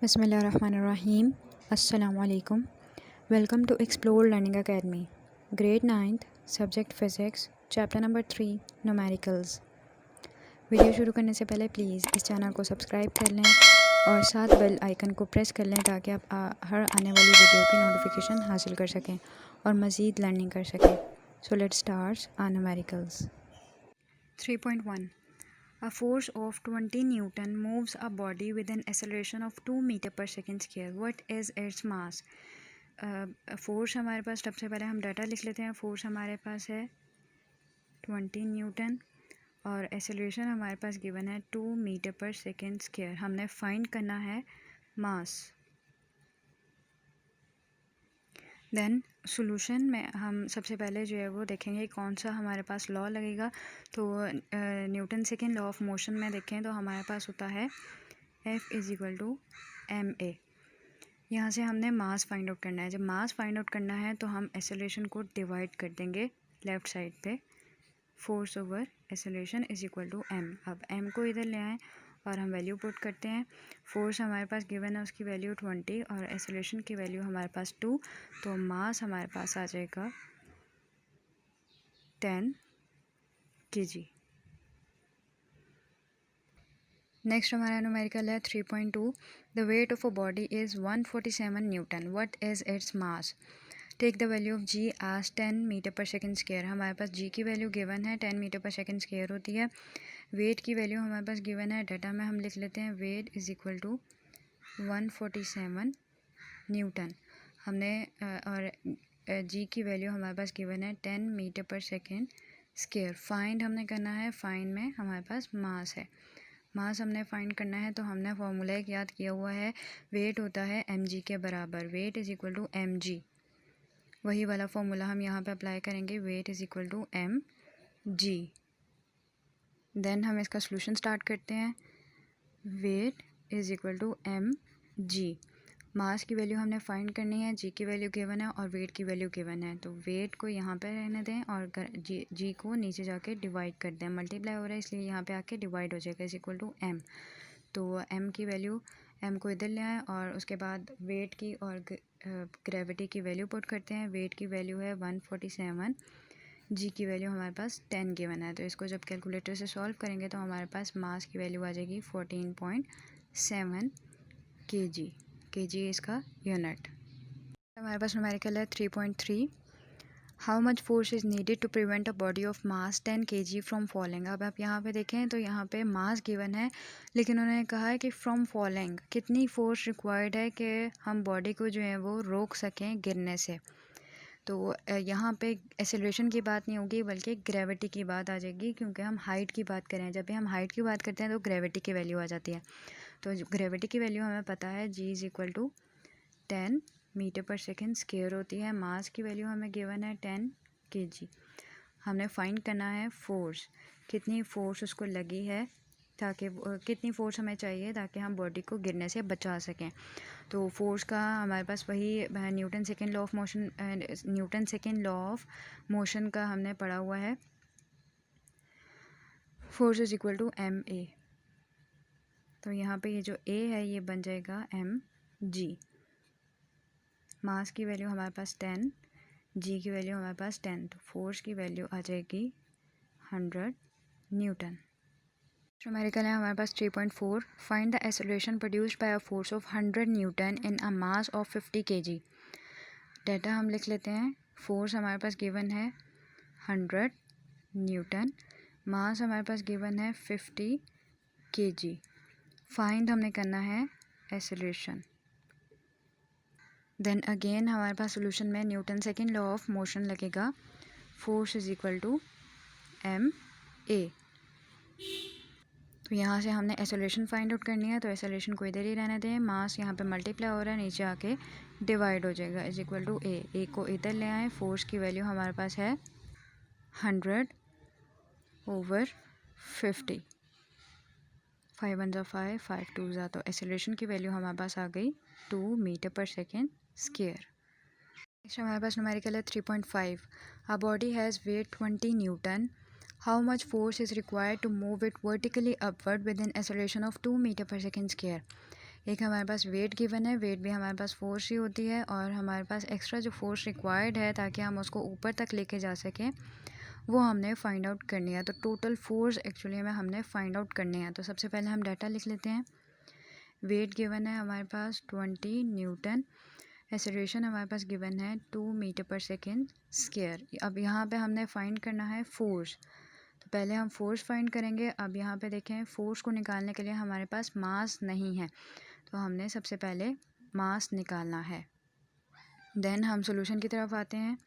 बिस्मिल्लाहिर्रहमानिर्रहीम। अस्सलामुअलैकुम। Welcome to Explore Learning Academy. Grade 9th subject physics, chapter number 3 numericals. Video शुरू करने से पहले प्लीज़ इस चैनल को सब्सक्राइब कर लें और साथ बेल आइकन को प्रेस कर लें ताकि आप हर आने वाली वीडियो की नोटिफिकेशन हासिल कर सकें और मज़ीद लर्निंग कर सकें। So let's start our numericals. 3.1 A force of 20 Newton moves a body with an acceleration of 2 meter per second square. What is its mass? Force हमारे पास, सबसे पहले हम डाटा लिख लेते हैं। फोर्स हमारे पास है 20 न्यूटन और एक्सेलरेशन हमारे पास गिवन है 2 मीटर पर सेकेंड स्क्वायर। हमने फाइंड करना है मास। देन सॉल्यूशन में हम सबसे पहले जो है वो देखेंगे कौन सा हमारे पास लॉ लगेगा। तो Newton second law of motion में देखें तो हमारे पास होता है F=ma। यहाँ से हमने मास फाइंड आउट करना है। जब मास फाइंड आउट करना है तो हम एक्सेलरेशन को डिवाइड कर देंगे लेफ़्ट साइड पे। Force over acceleration =m। अब m को इधर ले आएँ और हम वैल्यू पुट करते हैं। फोर्स हमारे पास गिवन है, उसकी वैल्यू 20 और एक्सेलरेशन की वैल्यू हमारे पास 2। तो मास हमारे पास आ जाएगा 10 kg। नेक्स्ट हमारा न्यूमेरिकल है 3.2। The weight of a body is 147 newton. What is its mass? Take the value of g as 10 metre per second square. हमारे पास g की वैल्यू गिवन है 10 मीटर पर सेकेंड स्क्वायर होती है। Wait की value हमारे पास given है, data में हम लिख लेते हैं वेट = 147 न्यूटन। हमने और g की वैल्यू हमारे पास गिवन है 10 metre per second square. Find हमने करना है, फाइंड में हमारे पास मास है। मास हमने फाइंड करना है तो हमने फार्मूला एक याद किया हुआ है, वेट होता है mg के बराबर। वेट =mg, वही वाला फार्मूला हम यहाँ पे अप्लाई करेंगे। Wait =mg। देन हम इसका सॉल्यूशन स्टार्ट करते हैं। Wait =mg। मास की वैल्यू हमने फाइंड करनी है, जी की वैल्यू गिवन है और वेट की वैल्यू गिवन है। तो वेट को यहाँ पे रहने दें और जी को नीचे जाके डिवाइड कर दें। मल्टीप्लाई हो रहा है इसलिए यहाँ पे आके डिवाइड हो जाएगा =m। तो m की वैल्यू, m को इधर ले आएँ और उसके बाद वेट की और ग्रेविटी की वैल्यू पुट करते हैं। वेट की वैल्यू है 147, जी की वैल्यू हमारे पास 10 गिवन है। तो इसको जब कैलकुलेटर से सॉल्व करेंगे तो हमारे पास मास की वैल्यू आ जाएगी 14.7 kg। kg इसका यूनिट। हमारे पास न्यूमेरिकल है 3.3। How much force is needed to prevent a body of mass 10 kg from falling. अब आप यहाँ पे देखें तो यहाँ पे मास गिवन है, लेकिन उन्होंने कहा है कि फ्रॉम फॉलिंग कितनी फोर्स रिक्वायर्ड है कि हम बॉडी को जो है वो रोक सकें गिरने से। तो यहाँ पे एक्सेलरेशन की बात नहीं होगी बल्कि ग्रेविटी की बात आ जाएगी, क्योंकि हम हाइट की बात करें। जब भी हम हाइट की बात करते हैं तो ग्रेविटी की वैल्यू आ जाती है। तो ग्रेविटी की वैल्यू हमें पता है, g = 10 metre per second square होती है। मास की वैल्यू हमें गिवन है 10 kg। हमने फाइंड करना है फोर्स, कितनी फोर्स उसको लगी है, ताकि कितनी फ़ोर्स हमें चाहिए ताकि हम बॉडी को गिरने से बचा सकें। तो फोर्स का हमारे पास वही Newton second law of motion का हमने पढ़ा हुआ है। Force =ma। तो यहाँ पे ये जो a है ये बन जाएगा mg। मास की वैल्यू हमारे पास 10, g की वैल्यू हमारे पास 10, तो फोर्स की वैल्यू आ जाएगी 100 न्यूटन। न्यूमेरिकल है हमारे पास 3.4। Find the acceleration produced by a force of 100 Newton in a mass of 50 kg। Data हम लिख लेते हैं। फोर्स हमारे पास गिवन है 100 न्यूटन, मास हमारे पास गिवन है 50 kg। फाइंड हमने करना है एक्सेलरेशन। देन अगेन हमारे पास सॉल्यूशन में Newton second law of motion लगेगा। Force =ma। तो यहाँ से हमने एक्सेलरेशन फाइंड आउट करनी है, तो एक्सेलरेशन को इधर ही रहने दें। मास यहाँ पे मल्टीप्लाई हो रहा है, नीचे आके डिवाइड हो जाएगा =a। को इधर ले आएँ। फोर्स की वैल्यू हमारे पास है 100/50। 5 1 ज़ा 5, 5 2 ज़ा, तो एक्सेलरेशन की वैल्यू हमारे पास आ गई 2 metre per second square. Next हमारे पास न्यूमेरिकल है 3.5। A body has wait 20 Newton. How much force is required to move it vertically upward with an acceleration of 2 meter per second square? एक हमारे पास wait given है, wait भी हमारे पास force ही होती है, और हमारे पास एक्स्ट्रा जो फोर्स रिक्वायर्ड है ताकि हम उसको ऊपर तक लेके जा सकें वो हमने फाइंड आउट करनी है। तो टोटल फोर्स एक्चुअली में हमने फाइंड आउट करने हैं। तो सबसे पहले हम डाटा लिख लेते हैं। वेट गिवन है हमारे पास 20 न्यूटन, एक्सेलरेशन हमारे पास गिवन है 2 मीटर पर सेकेंड स्क्वायर। अब यहाँ पे हमने फाइंड करना है फोर्स। तो पहले हम फोर्स फाइंड करेंगे। अब यहाँ पे देखें, फोर्स को निकालने के लिए हमारे पास मास नहीं है, तो हमने सबसे पहले मास निकालना है। देन हम सॉल्यूशन की तरफ आते हैं।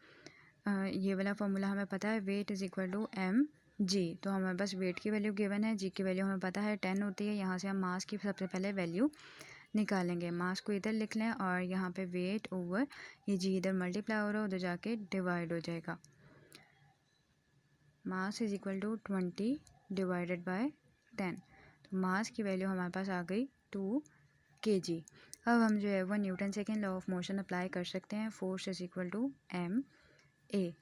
ये वाला फॉर्मूला हमें पता है, wait is equal to M G. तो हमारे पास वेट की वैल्यू गिवन है, जी की वैल्यू हमें पता है 10 होती है। यहाँ से हम मास की सबसे पहले वैल्यू निकालेंगे। मास को इधर लिख लें और यहाँ पे वेट ओवर ये जी इधर मल्टीप्लाई हो रहा है, उधर जाके डिवाइड हो जाएगा। Mass is equal to 20 divided by 10। तो मास की वैल्यू हमारे पास आ गई 2 kg। अब हम जो है वो Newton second law of motion apply कर सकते हैं। Force is equal to m a.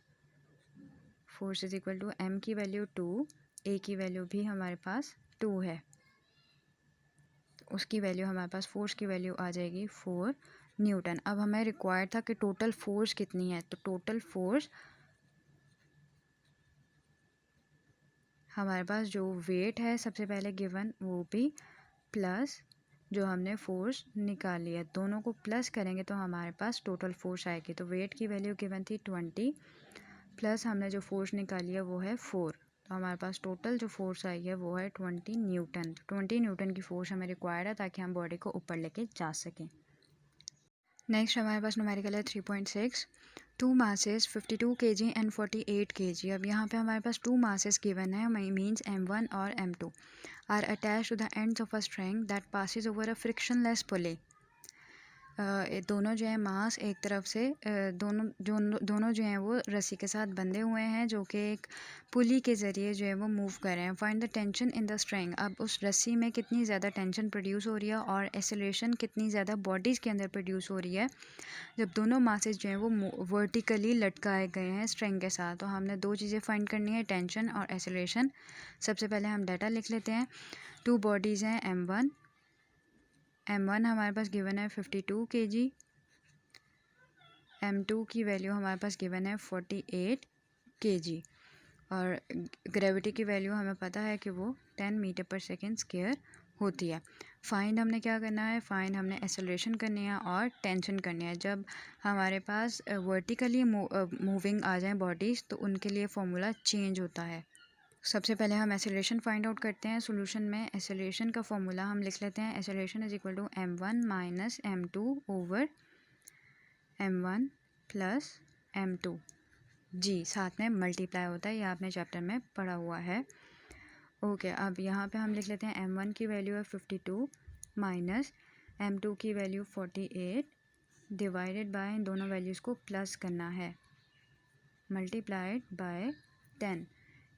Force is equal to m की वैल्यू 2, ए की वैल्यू भी हमारे पास 2 है, उसकी वैल्यू हमारे पास फोर्स की वैल्यू आ जाएगी 4 न्यूटन। अब हमें रिक्वायर्ड था कि टोटल फोर्स कितनी है, तो टोटल फोर्स हमारे पास जो वेट है सबसे पहले गिवन, वो भी प्लस जो हमने फोर्स निकाल लिया, दोनों को प्लस करेंगे तो हमारे पास टोटल फोर्स आएगी। तो वेट की वैल्यू गिवन थी 20 प्लस हमने जो फोर्स निकाली है वो है 4, तो हमारे पास टोटल जो फोर्स आई है वो है 20 न्यूटन। तो 20 न्यूटन की फोर्स हमें रिक्वायर्ड है ताकि हम बॉडी को ऊपर लेके जा सकें। नेक्स्ट हमारे पास न्यूमेरिकल है 3.6। 2 masses 52 kg एंड 48 kg। अब यहाँ पे हमारे पास 2 masses गिवन है, मीन्स m1 और m2 are attach to the ends of a string that passes over a frictionless pulley. दोनों जो है मास एक तरफ से दोनों जो हैं वो रस्सी के साथ बंधे हुए हैं जो कि एक पुली के ज़रिए जो है वो मूव कर रहे हैं। Find the tension in the string. अब उस रस्सी में कितनी ज़्यादा टेंशन प्रोड्यूस हो रही है और एक्सेलरेशन कितनी ज़्यादा बॉडीज़ के अंदर प्रोड्यूस हो रही है जब दोनों मासेस जो हैं वो वर्टिकली लटकाए गए हैं स्ट्रिंग के साथ। तो हमने दो चीज़ें फाइंड करनी है, टेंशन और एक्सेलरेशन। सबसे पहले हम डाटा लिख लेते हैं। 2 बॉडीज़ हैं m1 हमारे पास गिवन है 52 kg, m2 की वैल्यू हमारे पास गिवन है 48 kg, और ग्रेविटी की वैल्यू हमें पता है कि वो 10 मीटर पर सेकेंड स्क्वायर होती है। फाइंड हमने क्या करना है, फाइंड हमने एक्सेलरेशन करनी है और टेंशन करनी है। जब हमारे पास वर्टिकली मूविंग आ जाए बॉडीज़ तो उनके लिए फॉर्मूला चेंज होता है। सबसे पहले हम एक्सेलरेशन फाइंड आउट करते हैं। सॉल्यूशन में एक्सेलरेशन का फॉर्मूला हम लिख लेते हैं। Acceleration is equal to m1 minus m2 over m1 plus m2 g, साथ में मल्टीप्लाई होता है, ये आपने चैप्टर में पढ़ा हुआ है। ओके, अब यहाँ पे हम लिख लेते हैं m1 की वैल्यू है 52 माइनस m2 की वैल्यू 48 डिवाइडेड बाय, इन दोनों वैल्यूज़ को प्लस करना है, मल्टीप्लाइड बाय 10।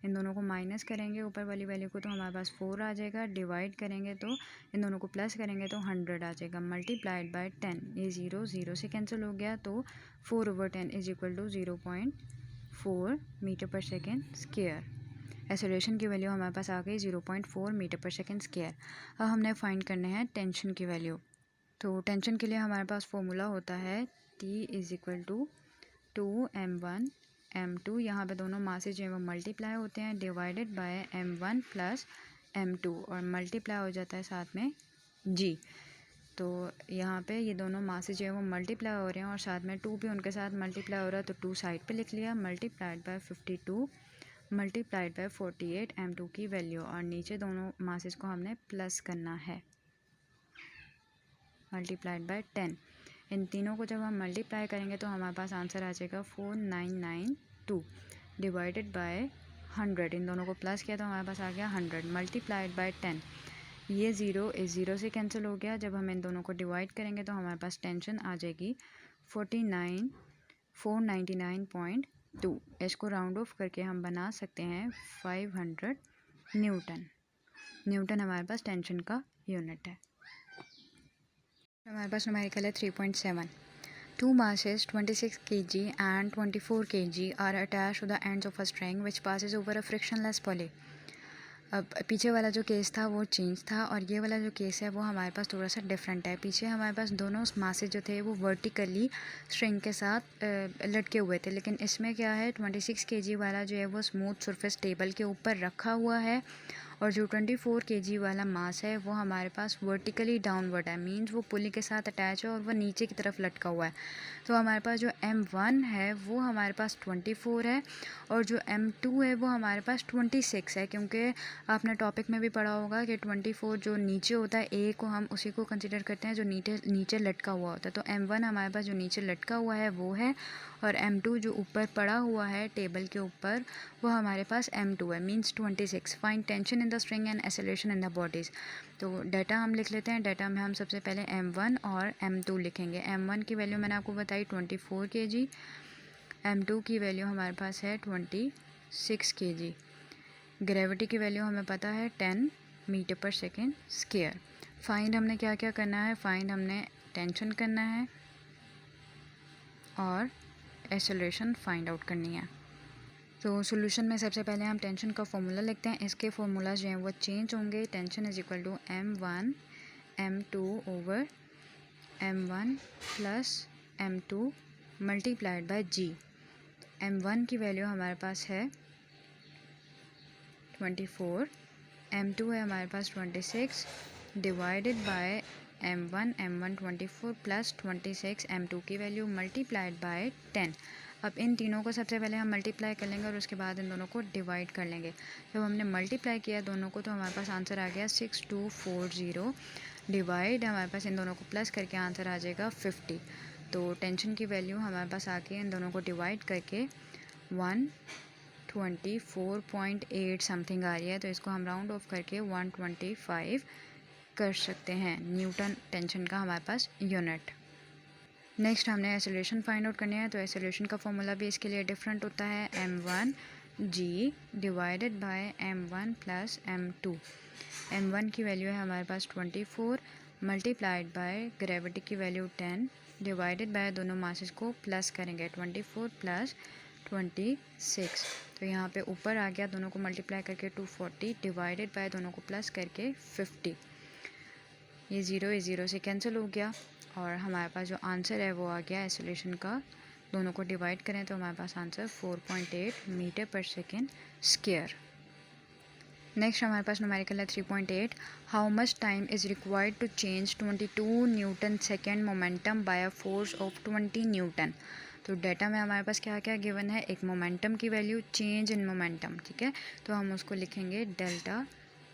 इन दोनों को माइनस करेंगे ऊपर वाली वैल्यू को तो हमारे पास 4 आ जाएगा, डिवाइड करेंगे तो इन दोनों को प्लस करेंगे तो 100 आ जाएगा, मल्टीप्लाइड बाय 10। ये 0 से कैंसिल हो गया तो 4/10 is equal to 0.4 metre per second square. Acceleration की वैल्यू हमारे पास आ गई 0.4 मीटर पर सेकेंड स्क्वायर। अब हमने फाइंड करने हैं टेंशन की वैल्यू। तो टेंशन के लिए हमारे पास फॉर्मूला होता है T is equal to 2m1 m2, यहाँ पे दोनों मासेज जो है वो मल्टीप्लाई होते हैं, divided by m1 plus m2, और मल्टीप्लाई हो जाता है साथ में g। तो यहाँ पे ये दोनों मासेज जो है वो मल्टीप्लाई हो रहे हैं और साथ में 2 भी उनके साथ मल्टीप्लाई हो रहा है, तो 2 साइड पे लिख लिया, multiplied by 52 multiplied by 48 m2 की वैल्यू, और नीचे दोनों मासेज को हमने प्लस करना है, मल्टीप्लाइड बाय 10। इन तीनों को जब हम मल्टीप्लाई करेंगे तो हमारे पास आंसर आ जाएगा 4992 डिवाइडेड बाय 100। इन दोनों को प्लस किया तो हमारे पास आ गया 100 मल्टीप्लाइड बाय 10। ये 0 इस 0 से कैंसिल हो गया। जब हम इन दोनों को डिवाइड करेंगे तो हमारे पास टेंशन आ जाएगी 499.2। इसको राउंड ऑफ करके हम बना सकते हैं 500 न्यूटन। न्यूटन हमारे पास टेंशन का यूनिट है। हमारे पास न्यूमेरिकल है 3.7। 2 masses 26 kg and 24 kg are attached to the ends of a string which passes over a frictionless pulley. अब पीछे वाला जो केस था वो चेंज था और ये वाला जो केस है वो हमारे पास थोड़ा सा डिफरेंट है। पीछे हमारे पास दोनों मासेस जो थे वो वर्टिकली स्ट्रिंग के साथ लटके हुए थे, लेकिन इसमें क्या है 26 केजी वाला जो है वो स्मूथ सरफेस टेबल के ऊपर रखा हुआ है और जो 24 केजी वाला मास है वो हमारे पास वर्टिकली डाउनवर्ड है, मींस वो पुली के साथ अटैच है और वो नीचे की तरफ लटका हुआ है। तो हमारे पास जो M1 है वो हमारे पास 24 है और जो M2 है वो हमारे पास 26 है, क्योंकि आपने टॉपिक में भी पढ़ा होगा कि 24 जो नीचे होता है ए को हम उसी को कंसिडर करते हैं जो नीचे लटका हुआ होता है। तो M1 हमारे पास जो नीचे लटका हुआ है वो है और M2 जो ऊपर पड़ा हुआ है टेबल के ऊपर वो हमारे पास M2 है, means 26। Find tension in the string and acceleration in the bodies. तो डाटा हम लिख लेते हैं। डाटा में हम सबसे पहले M1 और M2 लिखेंगे। M1 की वैल्यू मैंने आपको बताई 24 kg, M2 की वैल्यू हमारे पास है 26 kg। ग्रेविटी की वैल्यू हमें पता है 10 metre per second square. Find हमने क्या क्या करना है, फाइंड हमने टेंशन करना है और एक्सेलरेशन फाइंड आउट करनी है। तो सॉल्यूशन में सबसे पहले हम टेंशन का फॉर्मूला लिखते हैं। इसके फार्मूलाज जो हैं वो चेंज होंगे। Tension is equal to M1 M2 over M1 plus M2 multiplied by G। M1 की वैल्यू हमारे पास है 24, M2 है हमारे पास 26 divided by M1 24 plus 26 M2 की वैल्यू मल्टीप्लाइड बाय 10। अब इन तीनों को सबसे पहले हम मल्टीप्लाई कर लेंगे और उसके बाद इन दोनों को डिवाइड कर लेंगे। जब हमने मल्टीप्लाई किया दोनों को तो हमारे पास आंसर आ गया 6240 डिवाइड हमारे पास इन दोनों को प्लस करके आंसर आ जाएगा 50। तो टेंशन की वैल्यू हमारे पास आके इन दोनों को डिवाइड करके 124.8 समथिंग आ रही है, तो इसको हम राउंड ऑफ करके 125 कर सकते हैं न्यूटन टेंशन का हमारे पास यूनिट। नेक्स्ट हमने एक्सेलरेशन फाइंड आउट करनी है। तो एक्सेलरेशन का फॉर्मूला भी इसके लिए डिफरेंट होता है, M1 G divided by M1 plus M2। M1 की वैल्यू है हमारे पास 24 मल्टीप्लाइड बाय ग्रेविटी की वैल्यू 10 डिवाइडेड बाय दोनों मासेस को प्लस करेंगे 24 प्लस 26। तो यहाँ पे ऊपर आ गया, दोनों को मल्टीप्लाई करके 240 डिवाइडेड बाय दोनों को प्लस करके 50। ये ज़ीरो से कैंसिल हो गया और हमारे पास जो आंसर है वो आ गया एक्सेलरेशन का। दोनों को डिवाइड करें तो हमारे पास answer 4.8 metre per second square. Next हमारे पास न्यूमेरिकल है 3.8। How much time is required to change 22 newton second momentum by a force of 20 newton. तो डाटा में हमारे पास क्या क्या गिवन है, एक मोमेंटम की वैल्यू, चेंज इन मोमेंटम, ठीक है। तो हम उसको लिखेंगे डेल्टा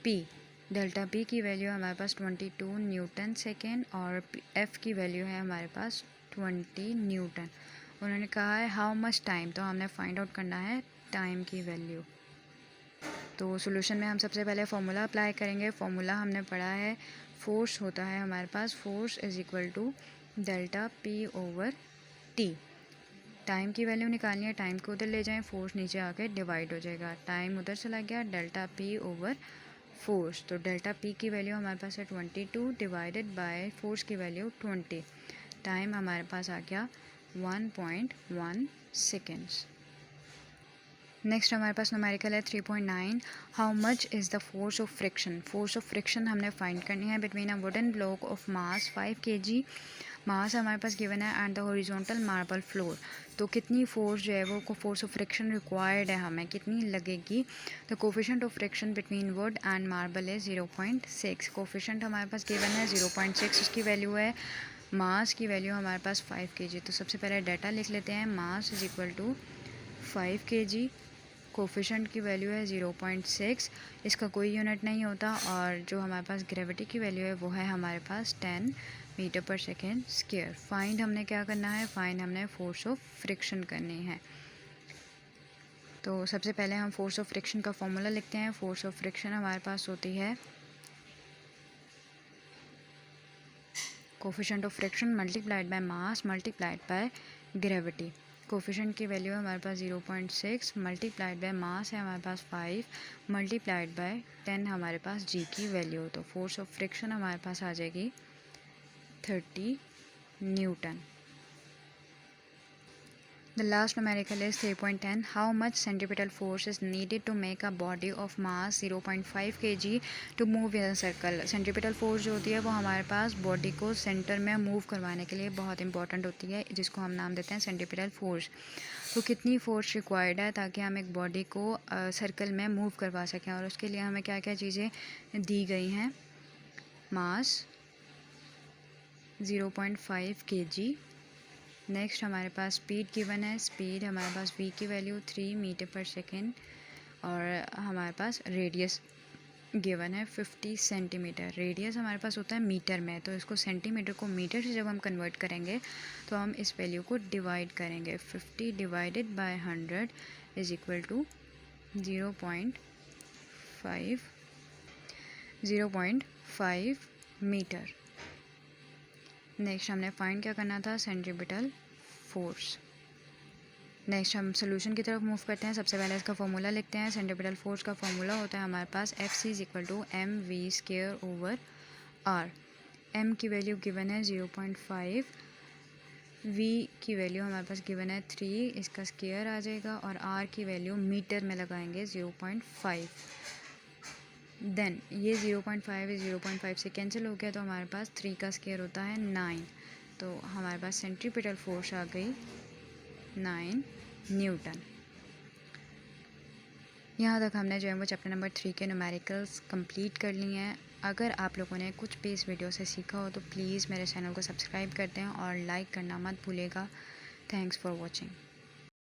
पी। डेल्टा पी की वैल्यू हमारे पास 22 न्यूटन सेकेंड और एफ़ की वैल्यू है हमारे पास 20 न्यूटन। उन्होंने कहा है हाउ मच टाइम, तो हमने फाइंड आउट करना है टाइम की वैल्यू। तो सॉल्यूशन में हम सबसे पहले फार्मूला अप्लाई करेंगे। फार्मूला हमने पढ़ा है, फोर्स होता है हमारे पास, force is equal to delta p over t. Time की वैल्यू निकालनी है, टाइम को उधर ले जाएं, फोर्स नीचे आके डिवाइड हो जाएगा, टाइम उधर चला गया, डेल्टा पी ओवर फोर्स। तो डेल्टा पी की वैल्यू हमारे पास है 22 डिवाइडेड बाय फोर्स की वैल्यू 20। टाइम हमारे पास आ गया 1.1 सेकेंड्स। नेक्स्ट हमारे पास न्यूमेरिकल है 3.9। How much is the force of friction. Force of friction हमने फाइंड करनी है between a wooden block of mass 5 kg। मास हमारे पास गिवन है and the horizontal marble floor. तो कितनी फोर्स जो है वो फोर्स ऑफ फ्रिक्शन रिक्वायर्ड है, हमें कितनी लगेगी। तो coefficient of friction between would and marble है 0.6। कोफिशिएंट हमारे पास गिवन है 0.6, उसकी वैल्यू है। मास की वैल्यू हमारे पास 5 kg। तो सबसे पहले डाटा लिख लेते हैं, mass is equal to 5 kg, coefficient की वैल्यू है 0.6, इसका कोई यूनिट नहीं होता, और जो हमारे पास ग्रेविटी की वैल्यू है वो है हमारे पास 10 metre per second square. Find हमने क्या करना है, फाइंड हमने फोर्स ऑफ फ्रिक्शन करनी है। तो सबसे पहले हम फोर्स ऑफ फ्रिक्शन का फॉर्मूला लिखते हैं। फोर्स ऑफ फ्रिक्शन हमारे पास होती है coefficient of friction multiplied by mass multiplied by gravity. Coefficient की वैल्यू है हमारे पास 0.6 मल्टीप्लाइड बाय मास है हमारे पास 5 मल्टीप्लाइड बाय 10 हमारे पास जी की वैल्यू। तो फोर्स ऑफ फ्रिक्शन हमारे पास आ जाएगी 30 Newton. The last numerical is 3.10. How much centripetal force is needed to make a body of mass 0.5 kg to move in a circle? Centripetal force जो होती है वो हमारे पास बॉडी को सेंटर में मूव करवाने के लिए बहुत इंपॉर्टेंट होती है, जिसको हम नाम देते हैं सेंट्रीपिटल फोर्स। तो कितनी फोर्स रिक्वायर्ड है ताकि हम एक बॉडी को सर्कल में मूव करवा सकें, और उसके लिए हमें क्या क्या चीज़ें दी गई हैं। मास 0.5 kg। नेक्स्ट हमारे पास स्पीड गिवन है, स्पीड हमारे पास v की वैल्यू 3 मीटर पर सेकेंड, और हमारे पास रेडियस गिवन है 50 सेंटीमीटर। रेडियस हमारे पास होता है मीटर में, तो इसको सेंटीमीटर को मीटर से जब हम कन्वर्ट करेंगे तो हम इस वैल्यू को डिवाइड करेंगे। 50 divided by 100 is equal to 0.5 metre. Next हमने फाइंड क्या करना था, सेंट्रीपिटल फोर्स। नेक्स्ट हम सोल्यूशन की तरफ मूव करते हैं। सबसे पहले इसका फॉर्मूला लिखते हैं। सेंट्रीपिटल फोर्स का फॉर्मूला होता है हमारे पास Fc is equal to mv² r। m की वैल्यू गिवन है 0.5, v की वैल्यू हमारे पास गिवन है 3, इसका स्क्वायर आ जाएगा, और r की वैल्यू मीटर में लगाएंगे 0.5। देन ये 0.5 से कैंसिल हो गया, तो हमारे पास 3 का स्क्वायर होता है 9। तो हमारे पास सेंट्रीपिटल फोर्स आ गई 9 न्यूटन। यहाँ तक हमने जो है वो चैप्टर नंबर 3 के न्यूमेरिकल्स कंप्लीट कर लिए हैं। अगर आप लोगों ने कुछ भी इस वीडियो से सीखा हो तो प्लीज़ मेरे चैनल को सब्सक्राइब कर दें और लाइक करना मत भूलिएगा। Thanks for watching.